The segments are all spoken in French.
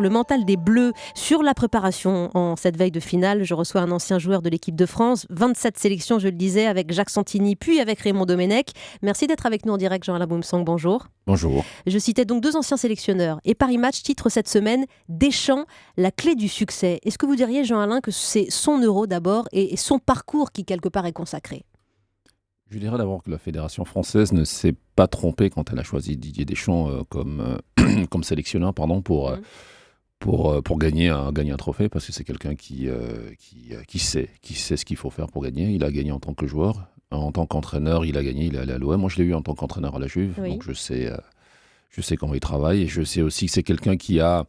le mental des Bleus, sur la préparation en cette veille de finale. Je reçois un ancien joueur de l'équipe de France, 27 sélections, je le disais, avec Jacques Santini, puis avec Raymond Domenech. Merci d'être avec nous en direct, Jean-Alain Boumsong, bonjour. Bonjour. Je citais donc 2 anciens sélectionneurs et Paris Match titre cette semaine Deschamps, la clé du succès. Est-ce que vous diriez, Jean-Alain, que c'est son Euro d'abord et son parcours qui quelque part est consacré ? Je dirais d'abord que la Fédération française ne s'est pas trompée quand elle a choisi Didier Deschamps comme sélectionneur pour gagner un trophée, parce que c'est quelqu'un qui sait ce qu'il faut faire pour gagner. Il a gagné en tant que joueur, en tant qu'entraîneur, il a gagné, il est allé à l'OM. Moi, je l'ai eu en tant qu'entraîneur à la Juve, Oui. donc je sais comment il travaille, et je sais aussi que c'est quelqu'un qui a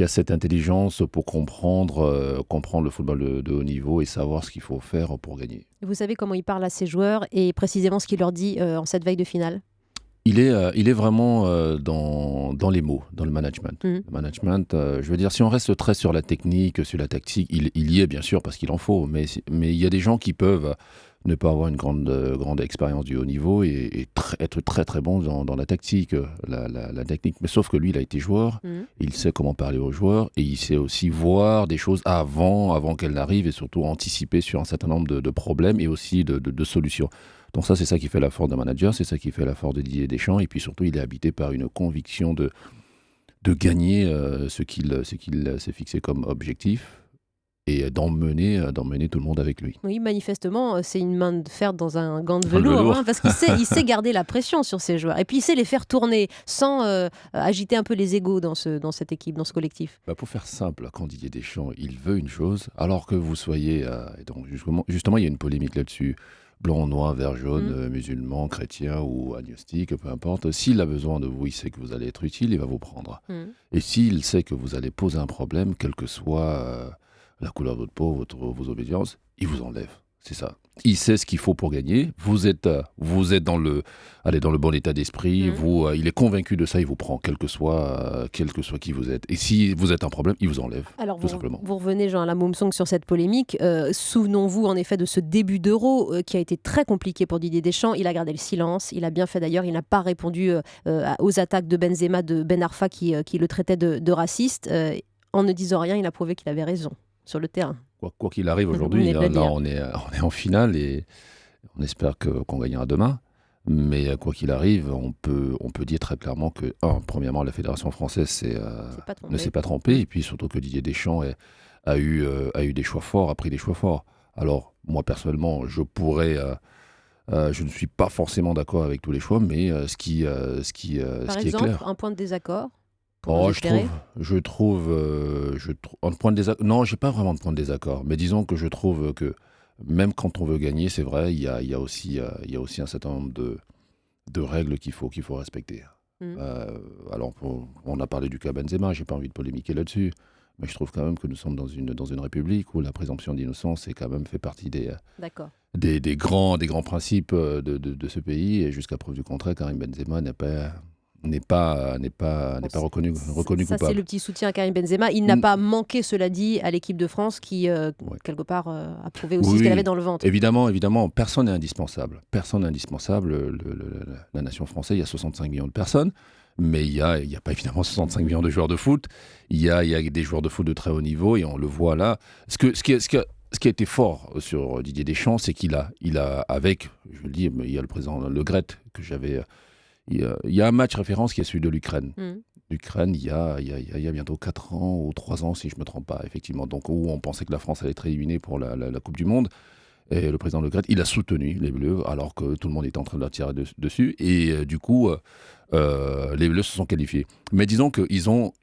cette intelligence pour comprendre le football de haut niveau et savoir ce qu'il faut faire pour gagner. Vous savez comment il parle à ses joueurs et précisément ce qu'il leur dit en cette veille de finale ? Il est vraiment dans les mots, dans le management. Le management, je veux dire, si on reste très sur la technique, sur la tactique, il y est bien sûr parce qu'il en faut, mais il y a des gens qui peuvent ne pas avoir une grande expérience du haut niveau et être très très bon dans la tactique, la technique. Mais sauf que lui, il a été joueur, il sait comment parler aux joueurs et il sait aussi voir des choses avant qu'elles n'arrivent et surtout anticiper sur un certain nombre de problèmes et aussi de solutions. Donc ça, c'est ça qui fait la force d'un manager, c'est ça qui fait la force de Didier Deschamps. Et puis surtout, il est habité par une conviction de gagner ce qu'il s'est fixé comme objectif et d'emmener tout le monde avec lui. Oui, manifestement, c'est une main de fer dans un gant de Dans le velours, velours. parce qu'il sait garder la pression sur ses joueurs. Et puis il sait les faire tourner sans agiter un peu les égos dans cette équipe, dans ce collectif. Pour faire simple, quand Didier Deschamps, il veut une chose, alors que vous soyez... et donc justement, il y a une polémique là-dessus. Blanc, noir, vert, jaune, musulman, chrétien ou agnostique, peu importe. S'il a besoin de vous, il sait que vous allez être utile, il va vous prendre. Et s'il sait que vous allez poser un problème, quelle que soit la couleur de votre peau, vos obédiences, il vous enlève. C'est ça. Il sait ce qu'il faut pour gagner. Vous êtes dans le bon état d'esprit. Il est convaincu de ça. Il vous prend, quel que soit qui vous êtes. Et si vous êtes un problème, il vous enlève. Alors tout simplement. Vous revenez, Jean-Alain Boumsong, sur cette polémique. Souvenons-vous en effet de ce début d'Euro qui a été très compliqué pour Didier Deschamps. Il a gardé le silence. Il a bien fait d'ailleurs. Il n'a pas répondu aux attaques de Benzema, de Ben Arfa qui le traitait de raciste. En ne disant rien, il a prouvé qu'il avait raison sur le terrain. Quoi qu'il arrive aujourd'hui, on est en finale et on espère qu'on gagnera demain. Mais quoi qu'il arrive, on peut dire très clairement que, premièrement, la Fédération française ne s'est pas trompée. Et puis surtout que Didier Deschamps a eu des choix forts, a pris des choix forts. Alors, moi, personnellement, je ne suis pas forcément d'accord avec tous les choix, mais ce qui est clair. Un point de désaccord ? Je trouve un point de désaccord. Non, j'ai pas vraiment de point de désaccord. Mais disons que je trouve que même quand on veut gagner, c'est vrai, il y a aussi un certain nombre de règles qu'il faut respecter. Alors, on a parlé du cas Benzema. J'ai pas envie de polémiquer là-dessus, mais je trouve quand même que nous sommes dans une république où la présomption d'innocence est quand même fait partie des grands principes de ce pays. Et jusqu'à preuve du contraire, Karim Benzema n'est pas reconnu coupable. Ça, c'est le petit soutien à Karim Benzema. Il n'a pas manqué, cela dit, à l'équipe de France qui, quelque part, a prouvé aussi ce qu'elle avait dans le ventre. Évidemment, personne n'est indispensable. La nation française, il y a 65 millions de personnes, mais il y a pas évidemment 65 millions de joueurs de foot. Il y a des joueurs de foot de très haut niveau et on le voit là. Ce qui a été fort sur Didier Deschamps, c'est qu'il a avec, je le dis, il y a le président Le Gret que j'avais... Il y a un match référence qui est celui de l'Ukraine. L'Ukraine, il y a bientôt 4 ans ou 3 ans, si je ne me trompe pas, effectivement. Donc, où on pensait que la France allait être éliminée pour la Coupe du Monde. Et le président Le Gret, il a soutenu les Bleus, alors que tout le monde était en train de leur tirer dessus. Et du coup, les Bleus se sont qualifiés. Mais disons qu'ils ont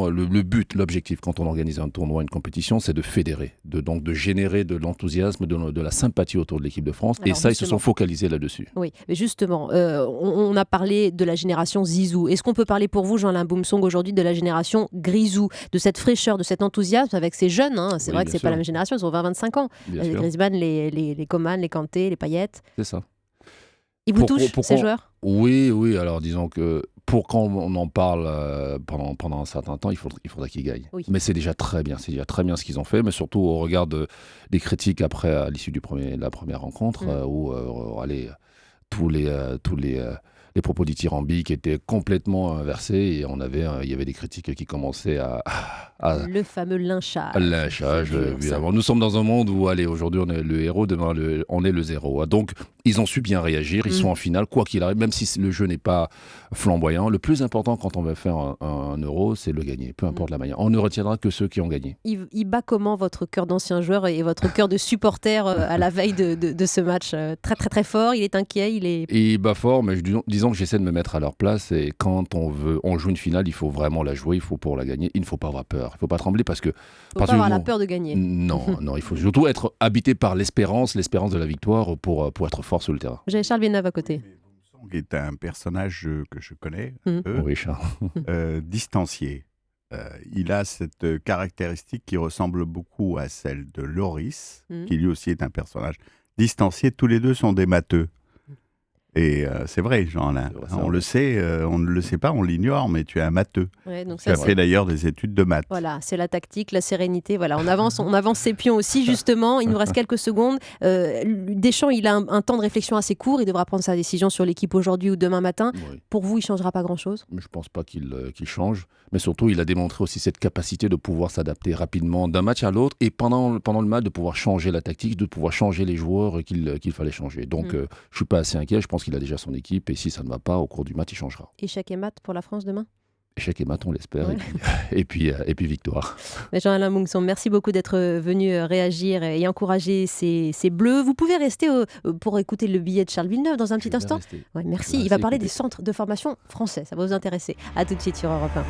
le but, l'objectif, quand on organise un tournoi, une compétition, c'est de fédérer, donc de générer de l'enthousiasme, de la sympathie autour de l'équipe de France. Alors, et ça, ils se sont focalisés là-dessus. Oui, mais justement, on a parlé de la génération Zizou. Est-ce qu'on peut parler pour vous, Jean-Alain Boumsong, aujourd'hui de la génération Grisou, de cette fraîcheur, de cet enthousiasme avec ces jeunes, C'est vrai que c'est pas la même génération, ils ont 20-25 ans. Les Griezmann, les Coman, les Kanté, les Payet. C'est ça. Ils vous touchent, ces joueurs ? Oui. Alors, disons que pour quand on en parle pendant un certain temps, il faudra qu'ils gagnent. Oui. Mais c'est déjà très bien. C'est déjà très bien ce qu'ils ont fait. Mais surtout au regard des critiques après, à l'issue de la première rencontre, où tous les les propos dithyrambiques étaient complètement inversés et il y avait des critiques qui commençaient à Le fameux lynchage. lynchage, C'est dur, ça. évidemment. Nous sommes dans un monde où, allez, aujourd'hui on est le héros, demain on est le zéro. Donc, ils ont su bien réagir, ils sont en finale, quoi qu'il arrive, même si le jeu n'est pas flamboyant. Le plus important quand on va faire un euro, c'est le gagner, peu importe la manière. On ne retiendra que ceux qui ont gagné. Il bat comment votre cœur d'ancien joueur et votre cœur de supporter à la veille de ce match très très très fort, il est inquiet, il est... Et il bat fort, mais disons que j'essaie de me mettre à leur place. Et quand on joue une finale, il faut vraiment la jouer, il faut pour la gagner. Il ne faut pas avoir peur, il ne faut pas trembler parce que... Faut pas avoir la peur de gagner. Non, non, il faut surtout être habité par l'espérance de la victoire pour être fort sur le terrain. J'avais Charles Villeneuve à côté. Song est un personnage que je connais, Oui, Charles. distancié. Il a cette caractéristique qui ressemble beaucoup à celle de Loris, qui lui aussi est un personnage distancié. Tous les deux sont des matheux. Et c'est vrai, Jean-Alain. On le sait, on ne le sait pas, on l'ignore, mais tu es un matheux. Ouais, donc Tu ça, as fait d'ailleurs des études de maths. voilà, c'est la tactique, la sérénité. Voilà, on avance ses pions aussi, justement. Il nous reste quelques secondes. Deschamps, il a un temps de réflexion assez court. Il devra prendre sa décision sur l'équipe aujourd'hui ou demain matin. Oui. Pour vous, il ne changera pas grand-chose? Mais je ne pense pas qu'il change. Mais surtout, il a démontré aussi cette capacité de pouvoir s'adapter rapidement d'un match à l'autre et pendant le match, de pouvoir changer la tactique, de pouvoir changer les joueurs qu'il fallait changer. Donc, je ne suis pas assez inquiet. Je pense qu'il a déjà son équipe et si ça ne va pas, au cours du match, il changera. Échec et mat pour la France demain? Échec et mat, on l'espère. Ouais. Et puis victoire. Mais Jean-Alain Moungson, merci beaucoup d'être venu réagir et encourager ces Bleus. Vous pouvez rester pour écouter le billet de Charles Villeneuve dans un petit instant. Ouais, merci. Il va parler des centres de formation français. Ça va vous intéresser. À tout de suite sur Europe 1.